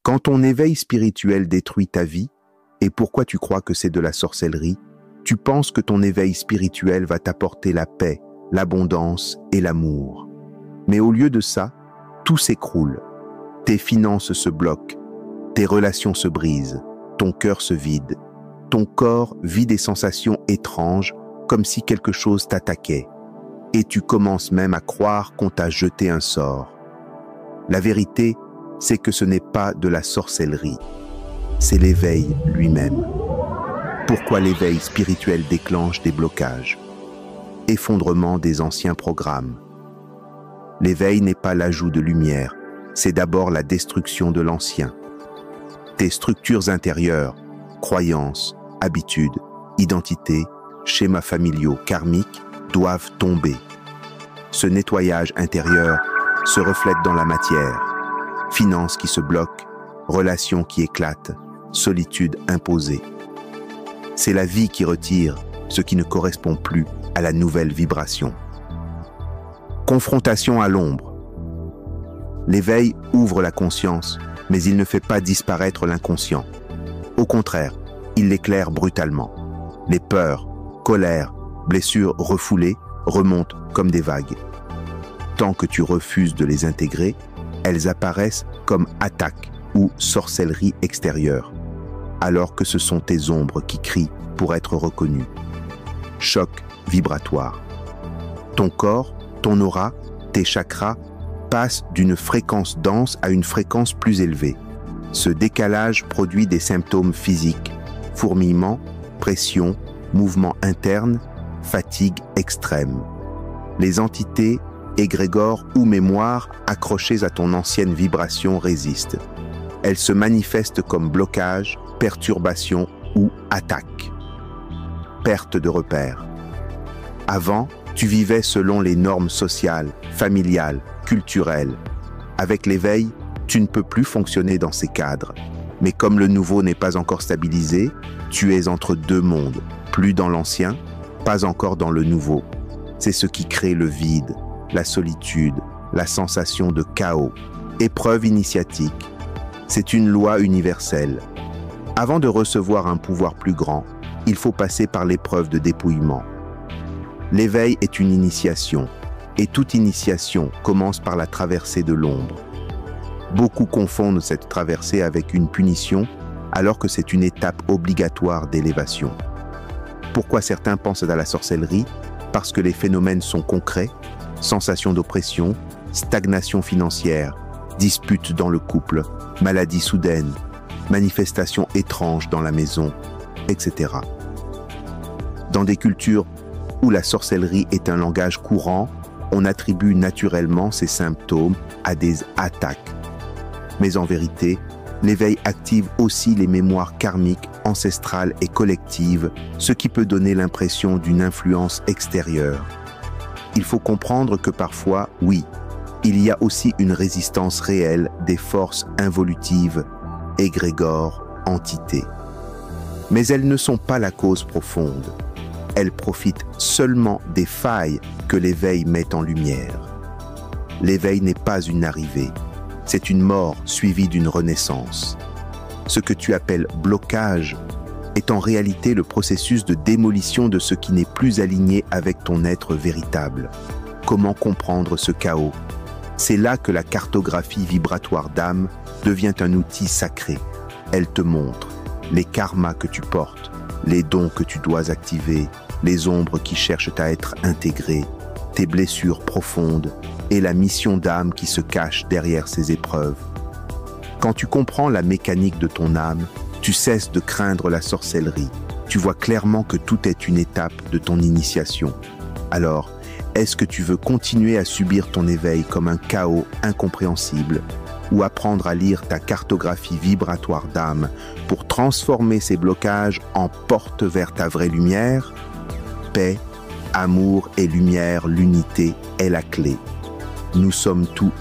Quand ton éveil spirituel détruit ta vie, et pourquoi tu crois que c'est de la sorcellerie, tu penses que ton éveil spirituel va t'apporter la paix, l'abondance et l'amour. Mais au lieu de ça, tout s'écroule. Tes finances se bloquent, tes relations se brisent, ton cœur se vide, ton corps vit des sensations étranges comme si quelque chose t'attaquait, et tu commences même à croire qu'on t'a jeté un sort. La vérité, c'est que ce n'est pas de la sorcellerie, c'est l'éveil lui-même. Pourquoi l'éveil spirituel déclenche des blocages? Effondrement des anciens programmes. L'éveil n'est pas l'ajout de lumière, c'est d'abord la destruction de l'ancien. Tes structures intérieures, croyances, habitudes, identités, schémas familiaux, karmiques, doivent tomber. Ce nettoyage intérieur se reflète dans la matière. Finances qui se bloquent, relations qui éclatent, solitude imposée. C'est la vie qui retire ce qui ne correspond plus à la nouvelle vibration. Confrontation à l'ombre. L'éveil ouvre la conscience, mais il ne fait pas disparaître l'inconscient. Au contraire, il l'éclaire brutalement. Les peurs, colères, blessures refoulées remontent comme des vagues. Tant que tu refuses de les intégrer, elles apparaissent comme attaques ou sorcellerie extérieure, alors que ce sont tes ombres qui crient pour être reconnues. Choc vibratoire. Ton corps, ton aura, tes chakras passent d'une fréquence dense à une fréquence plus élevée. Ce décalage produit des symptômes physiques, fourmillement, pression, mouvements internes, fatigue extrême. Les entités, égrégores ou mémoires accrochées à ton ancienne vibration résistent. Elles se manifestent comme blocage, perturbation ou attaque. Perte de repères. Avant, tu vivais selon les normes sociales, familiales, culturelles. Avec l'éveil, tu ne peux plus fonctionner dans ces cadres. Mais comme le nouveau n'est pas encore stabilisé, tu es entre deux mondes, plus dans l'ancien, pas encore dans le nouveau. C'est ce qui crée le vide, la solitude, la sensation de chaos. Épreuve initiatique. C'est une loi universelle. Avant de recevoir un pouvoir plus grand, il faut passer par l'épreuve de dépouillement. L'éveil est une initiation, et toute initiation commence par la traversée de l'ombre. Beaucoup confondent cette traversée avec une punition, alors que c'est une étape obligatoire d'élévation. Pourquoi certains pensent à la sorcellerie? Parce que les phénomènes sont concrets, sensation d'oppression, stagnation financière, disputes dans le couple, maladies soudaines, manifestations étranges dans la maison, etc. Dans des cultures où la sorcellerie est un langage courant, on attribue naturellement ces symptômes à des attaques. Mais en vérité, l'éveil active aussi les mémoires karmiques, ancestrales et collectives, ce qui peut donner l'impression d'une influence extérieure. Il faut comprendre que parfois, oui, il y a aussi une résistance réelle des forces involutives, égrégores, entités. Mais elles ne sont pas la cause profonde. Elles profitent seulement des failles que l'éveil met en lumière. L'éveil n'est pas une arrivée, c'est une mort suivie d'une renaissance. Ce que tu appelles blocage est en réalité le processus de démolition de ce qui n'est plus aligné avec ton être véritable. Comment comprendre ce chaos? C'est là que la cartographie vibratoire d'âme devient un outil sacré. Elle te montre les karmas que tu portes, les dons que tu dois activer, les ombres qui cherchent à être intégrées, tes blessures profondes et la mission d'âme qui se cache derrière ces épreuves. Quand tu comprends la mécanique de ton âme, tu cesses de craindre la sorcellerie. Tu vois clairement que tout est une étape de ton initiation. Alors, est-ce que tu veux continuer à subir ton éveil comme un chaos incompréhensible ou apprendre à lire ta cartographie vibratoire d'âme pour transformer ces blocages en porte vers ta vraie lumière? Paix, amour et lumière, l'unité est la clé. Nous sommes tous